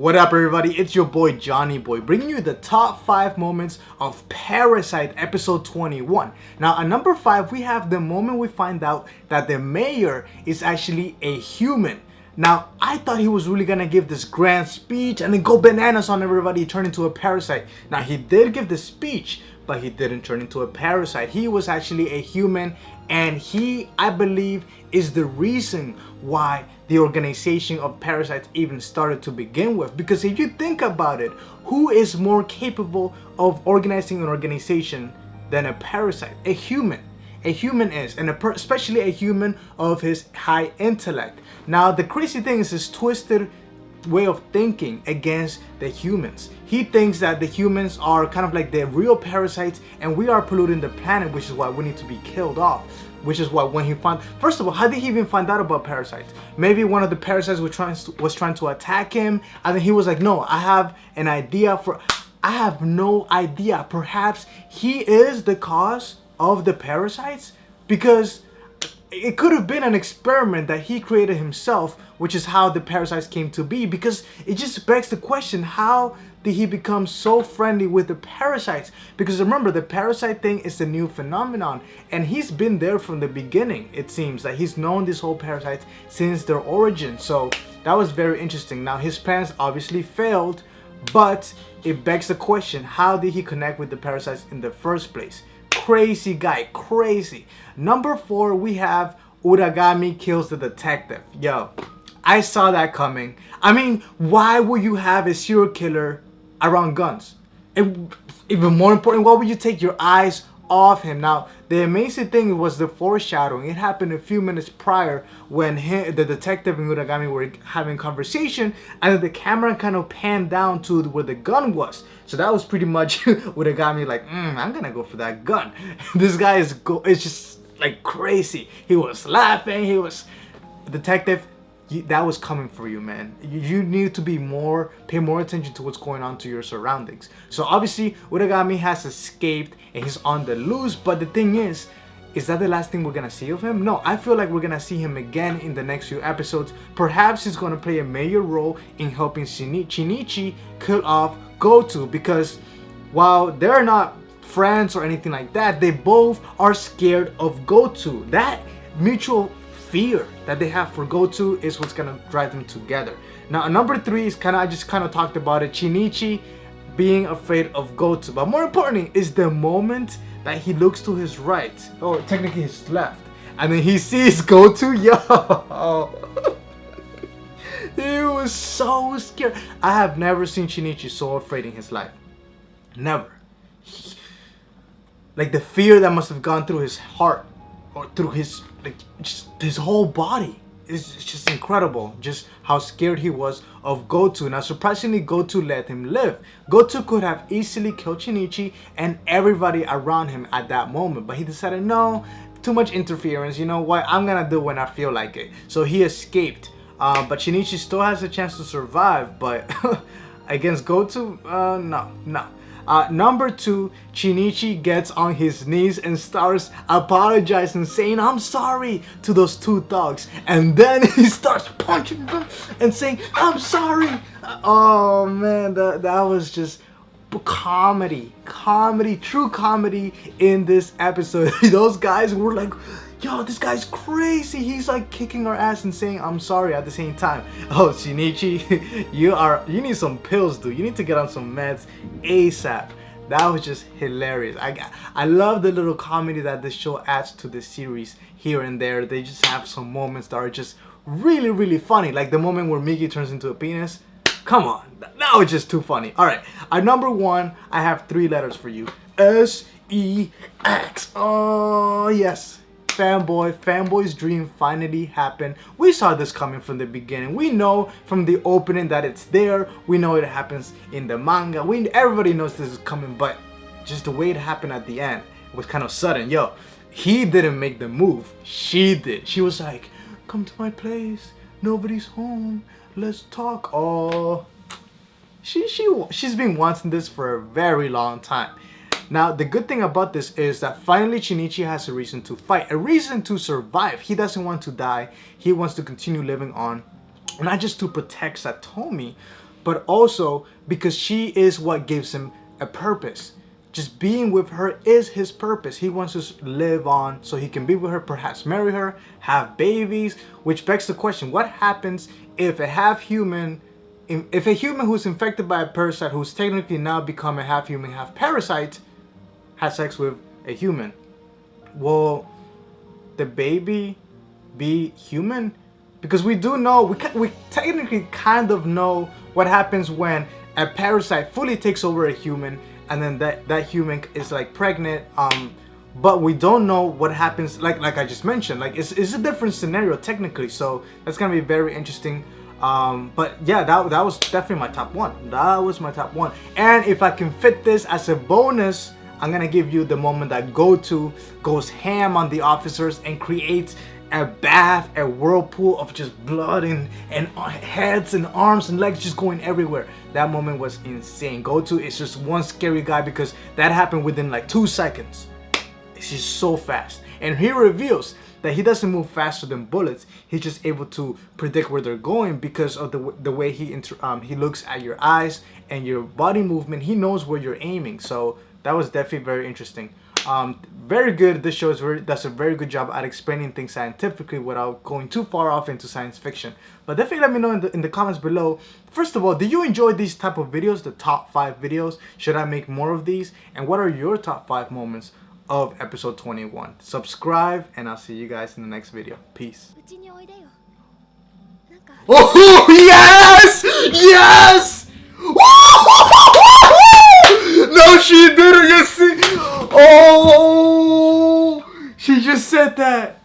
What up everybody, it's your boy Johnny Boy bringing you the top 5 moments of Parasyte episode 21. Now at number 5 we have the moment we find out that the mayor is actually a human. Now I thought he was really gonna give this grand speech and then go bananas on everybody, turn into a parasite. Now he did give the speech, but he didn't turn into a parasite. He was actually a human, and he, I believe, is the reason why the organization of parasites even started to begin with. Because if you think about it, who is more capable of organizing an organization than a parasite? A human. A human is, and especially a human of his high intellect. Now the crazy thing is his twisted way of thinking against the humans. He thinks that the humans are kind of like the real parasites and we are polluting the planet, which is why we need to be killed off. Which is why when he found, first of all, how did he even find out about parasites? Maybe one of the parasites was trying to attack him, and then he was like, no, I have an idea I have no idea. Perhaps he is the cause of the parasites, because it could have been an experiment that he created himself, which is how the parasites came to be. Because it just begs the question, how did he become so friendly with the parasites? Because remember, the parasite thing is a new phenomenon, and he's been there from the beginning. It seems that he's known these whole parasites since their origin. So that was very interesting. Now his plans obviously failed, but it begs the question, how did he connect with the parasites in the first place? Crazy guy, crazy. Number 4, we have Uragami kills the detective. Yo, I saw that coming. I mean, why would you have a serial killer around guns? And even more important, why would you take your eyes off him? Now, the amazing thing was the foreshadowing. It happened a few minutes prior when the detective and Uragami were having conversation, and then the camera kind of panned down to where the gun was. So that was pretty much Uragami like, I'm gonna go for that gun. This guy is just like crazy. He was laughing. He was detective. That was coming for you, man. You need to pay more attention to what's going on to your surroundings. So obviously Uragami has escaped and he's on the loose, but the thing is that the last thing we're gonna see of him? No, I feel like we're gonna see him again in the next few episodes. Perhaps he's gonna play a major role in helping Shinichi kill off Goto, because while they're not friends or anything like that, they both are scared of Goto. That mutual fear that they have for Goto is what's gonna drive them together. Now number 3 is I just kind of talked about it, Shinichi being afraid of Goto, but more importantly is the moment that he looks to his right, or technically his left, and then he sees Goto. Yo, he was so scared. I have never seen Shinichi so afraid in his life. Never. Like the fear that must have gone through his heart or through his just his whole body. It's just incredible just how scared he was of Goto. Now surprisingly, Goto let him live. Goto could have easily killed Shinichi and everybody around him at that moment, but he decided, no, too much interference, you know what, I'm gonna do it when I feel like it. So he escaped, but Shinichi still has a chance to survive, but against Goto, no. Number 2, Shinichi gets on his knees and starts apologizing, saying I'm sorry to those 2 thugs, and then he starts punching them and saying I'm sorry. Oh man, that was just comedy, true comedy in this episode. Those guys were like, yo, this guy's crazy. He's like kicking our ass and saying I'm sorry at the same time. Oh, Shinichi, you need some pills, dude. You need to get on some meds ASAP. That was just hilarious. I love the little comedy that this show adds to the series here and there. They just have some moments that are just really funny. Like the moment where Miki turns into a penis. Come on, that was just too funny. All right, at number 1, I have 3 letters for you. S-E-X. Oh yes. Fanboy's dream finally happened. We saw this coming from the beginning. We know from the opening that it's there. We know it happens in the manga. Everybody knows this is coming, but just the way it happened at the end was kind of sudden. Yo, he didn't make the move. She did. She was like, come to my place. Nobody's home. Let's talk. Oh, she's been wanting this for a very long time. Now, the good thing about this is that finally Shinichi has a reason to fight, a reason to survive. He doesn't want to die. He wants to continue living on, not just to protect Satomi, but also because she is what gives him a purpose. Just being with her is his purpose. He wants to live on so he can be with her, perhaps marry her, have babies, which begs the question, what happens if a human who's infected by a parasite, who's technically now become a half human, half parasite, has sex with a human? Will the baby be human? Because we do know, we technically kind of know what happens when a parasite fully takes over a human, and then that human is like pregnant. But we don't know what happens, like I just mentioned, like it's a different scenario technically, so that's gonna be very interesting. But yeah, that was definitely my top one. That was my top one. And if I can fit this as a bonus, I'm gonna give you the moment that goes ham on the officers and creates a bath, a whirlpool of just blood and heads and arms and legs just going everywhere. That moment was insane. Goto is just one scary guy because that happened within like 2 seconds. It's just so fast. And he reveals that he doesn't move faster than bullets. He's just able to predict where they're going because of the way he looks at your eyes and your body movement. He knows where you're aiming. So that was definitely very interesting. Very good. This show does a very good job at explaining things scientifically without going too far off into science fiction. But definitely let me know in the comments below. First of all, do you enjoy these type of videos, the top 5 videos? Should I make more of these? And what are your top 5 moments of episode 21? Subscribe, and I'll see you guys in the next video. Peace. Oh yes! Yes! No, she didn't. You see? Oh, she just said that.